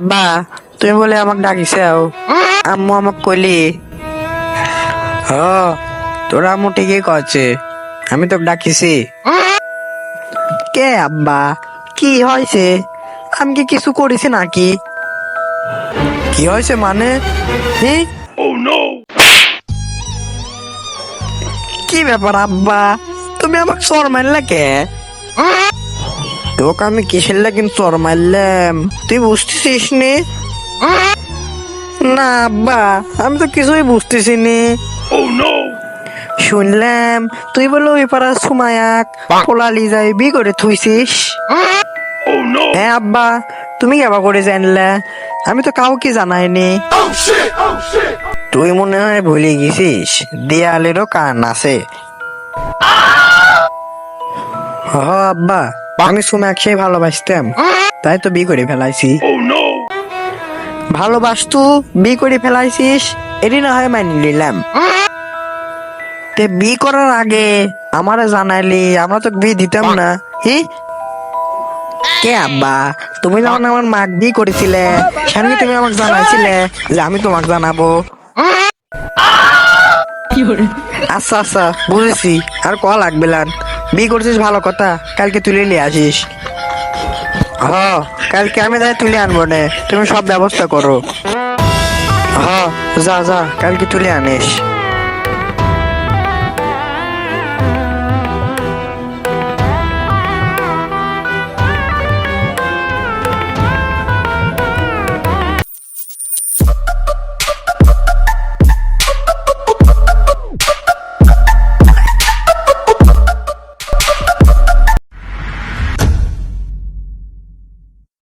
আব্বা তুমি বলে আমাকে ডাকিছাও, আম্মু আমাকে কইলি। হ, তোর আম্মু ঠিকই কচ্ছে, আমি তোকে ডাকিছি। কে আব্বা, কি হয়েছে? আমি কি কিছু করেছি নাকি? কি হয়েছে মানে? কি ব্যাপার আব্বা, তুমি আমাকে চর মারলে কে? তোকে আমি কিসের লাগিন চর মারলাম তুই বুঝতেছিস নি? না আব্বা, আমি তো কিছুই বুঝতেছি নি। শুনলাম তুই বলে ওই পাড়ার সুমায়াক পোলালি যাইবি করে থুইছিস। হ্যাঁ আব্বা, তুমি কেবা করে জানলা? আমি তো কাউকে জানাইনি। তুই মনে হয় ভুলে গেছিস দেয়ালেরও কান আছে। হ আব্বা, আমি সুমায়াক সেই ভালোবাসতাম, তাই তো বিয়ে করে ফেলাইছি। ভালোবাসতু বিয়ে করে ফেলাইছিস, এটি না হয় মানি নিলাম। তে বিয়ে করার আগে আমারে জানাইলি, আমরা তো বিয়ে দিতাম না। কে আব্বা, তুমি যখন আমার মাক বিয়ে করেছিলে সেখানে তুমি আমাকে জানাইছিলে যে আমি তোমাকে জানাবো? আচ্ছা আচ্ছা বুঝেছি, আর ক লাগবে লান। বিয়ে করছিস ভালো কথা, কালকে তুলে নিয়ে আসিস। হ, কালকে আমি তাই তুলে আনবো নে, তুমি সব ব্যবস্থা করো। হ, যা যা, কালকে তুলে আনিস।